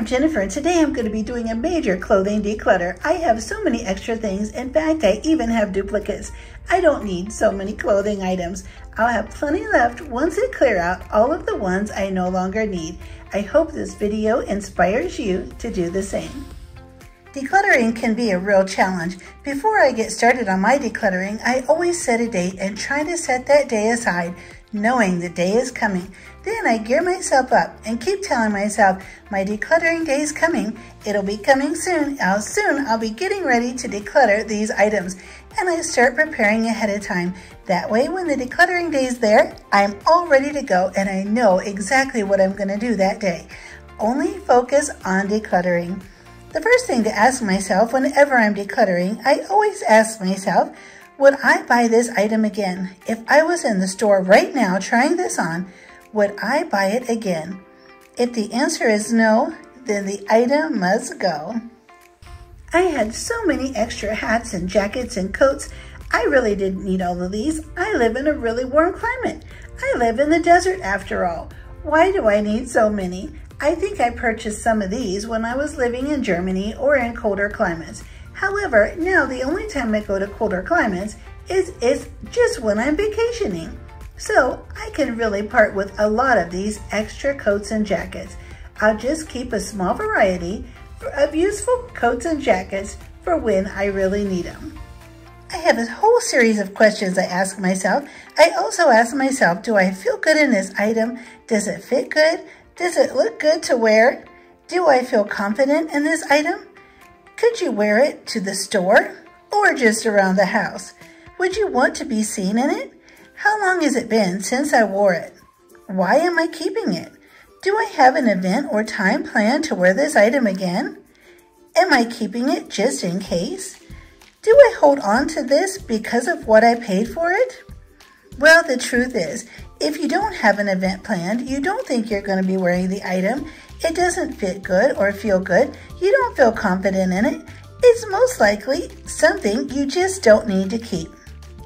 I'm Jennifer, and today I'm going to be doing a major clothing declutter. I have so many extra things. In fact, I even have duplicates. I don't need so many clothing items. I'll have plenty left once I clear out all of the ones I no longer need. I hope this video inspires you to do the same. Decluttering can be a real challenge. Before I get started on my decluttering, I always set a date and try to set that day aside, knowing the day is coming. Then I gear myself up and keep telling myself, my decluttering day is coming. It'll be coming soon. I'll be getting ready to declutter these items. And I start preparing ahead of time. That way, when the decluttering day is there, I'm all ready to go and I know exactly what I'm going to do that day. Only focus on decluttering. The first thing to ask myself whenever I'm decluttering, I always ask myself, would I buy this item again? If I was in the store right now trying this on, would I buy it again? If the answer is no, then the item must go. I had so many extra hats and jackets and coats. I really didn't need all of these. I live in a really warm climate. I live in the desert after all. Why do I need so many? I think I purchased some of these when I was living in Germany or in colder climates. However, now the only time I go to colder climates is just when I'm vacationing. So I can really part with a lot of these extra coats and jackets. I'll just keep a small variety of useful coats and jackets for when I really need them. I have a whole series of questions I ask myself. I also ask myself, do I feel good in this item? Does it fit good? Does it look good to wear? Do I feel confident in this item? Could you wear it to the store or just around the house? Would you want to be seen in it? How long has it been since I wore it? Why am I keeping it? Do I have an event or time planned to wear this item again? Am I keeping it just in case? Do I hold on to this because of what I paid for it? Well, the truth is, if you don't have an event planned, you don't think you're going to be wearing the item, it doesn't fit good or feel good, you don't feel confident in it, it's most likely something you just don't need to keep.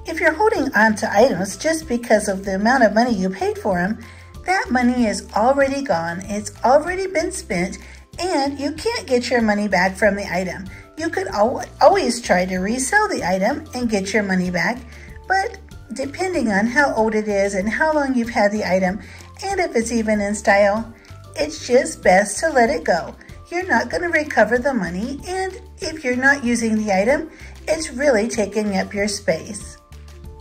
If you're holding on to items just because of the amount of money you paid for them, that money is already gone, it's already been spent, and you can't get your money back from the item. You could always try to resell the item and get your money back, but depending on how old it is and how long you've had the item, and if it's even in style, it's just best to let it go. You're not going to recover the money, and if you're not using the item, it's really taking up your space.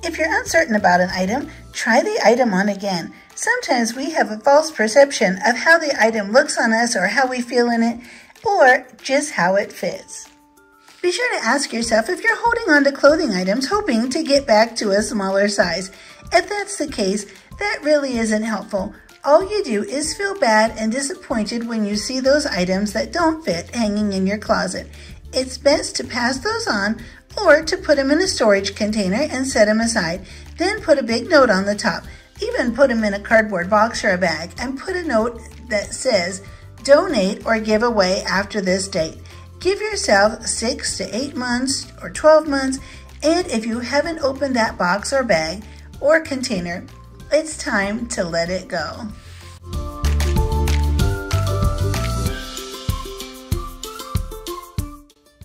If you're uncertain about an item, try the item on again. Sometimes we have a false perception of how the item looks on us or how we feel in it, or just how it fits. Be sure to ask yourself if you're holding on to clothing items hoping to get back to a smaller size. If that's the case, that really isn't helpful. All you do is feel bad and disappointed when you see those items that don't fit hanging in your closet. It's best to pass those on or to put them in a storage container and set them aside. Then put a big note on the top. Even put them in a cardboard box or a bag and put a note that says, donate or give away after this date. Give yourself 6 to 8 months or 12 months, and if you haven't opened that box or bag or container, it's time to let it go.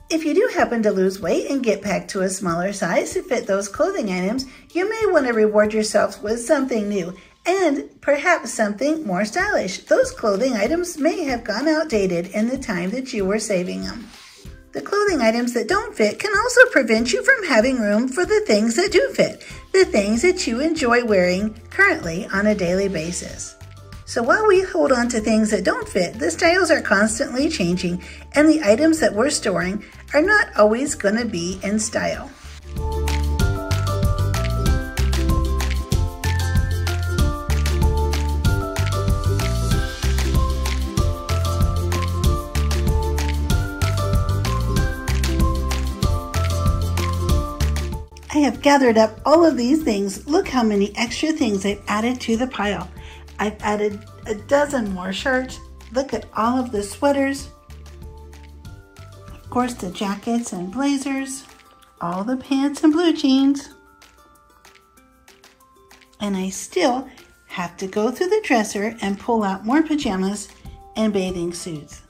If you do happen to lose weight and get back to a smaller size to fit those clothing items, you may want to reward yourself with something new and perhaps something more stylish. Those clothing items may have gone outdated in the time that you were saving them. The clothing items that don't fit can also prevent you from having room for the things that do fit, the things that you enjoy wearing currently on a daily basis. So while we hold on to things that don't fit, the styles are constantly changing, and the items that we're storing are not always going to be in style. I have gathered up all of these things. Look how many extra things I've added to the pile. I've added a dozen more shirts. Look at all of the sweaters. Of course, the jackets and blazers, all the pants and blue jeans. And I still have to go through the dresser and pull out more pajamas and bathing suits.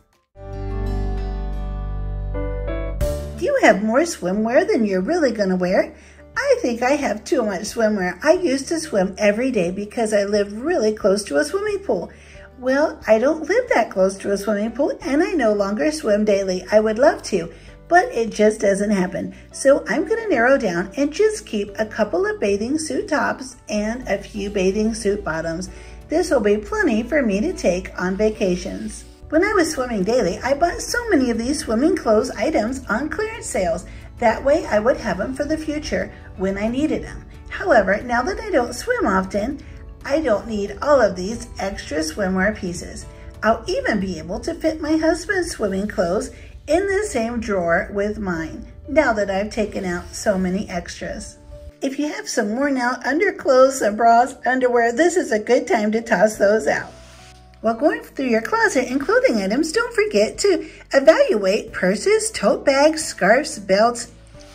you have more swimwear than you're really going to wear? I think I have too much swimwear. I used to swim every day because I lived really close to a swimming pool. Well, I don't live that close to a swimming pool and I no longer swim daily. I would love to, but it just doesn't happen. So I'm going to narrow down and just keep a couple of bathing suit tops and a few bathing suit bottoms. This will be plenty for me to take on vacations. When I was swimming daily, I bought so many of these swimming clothes items on clearance sales. That way I would have them for the future when I needed them. However, now that I don't swim often, I don't need all of these extra swimwear pieces. I'll even be able to fit my husband's swimming clothes in the same drawer with mine, now that I've taken out so many extras. If you have some worn out underclothes, some bras, underwear, this is a good time to toss those out. While going through your closet and clothing items, don't forget to evaluate purses, tote bags, scarves, belts,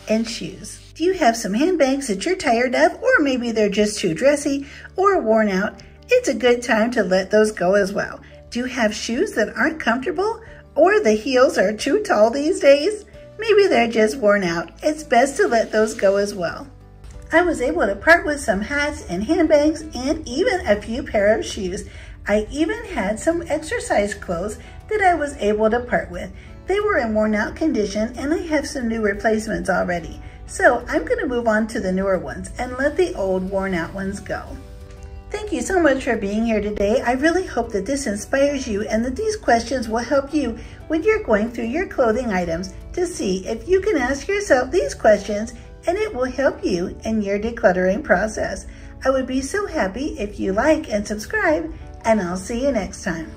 and shoes. Do you have some handbags that you're tired of, or maybe they're just too dressy or worn out? It's a good time to let those go as well. Do you have shoes that aren't comfortable, or the heels are too tall these days? Maybe they're just worn out. It's best to let those go as well. I was able to part with some hats and handbags and even a few pair of shoes. I even had some exercise clothes that I was able to part with. They were in worn out condition and I have some new replacements already. So I'm going to move on to the newer ones and let the old worn out ones go. Thank you so much for being here today. I really hope that this inspires you and that these questions will help you when you're going through your clothing items to see if you can ask yourself these questions, and it will help you in your decluttering process. I would be so happy if you like and subscribe, and I'll see you next time.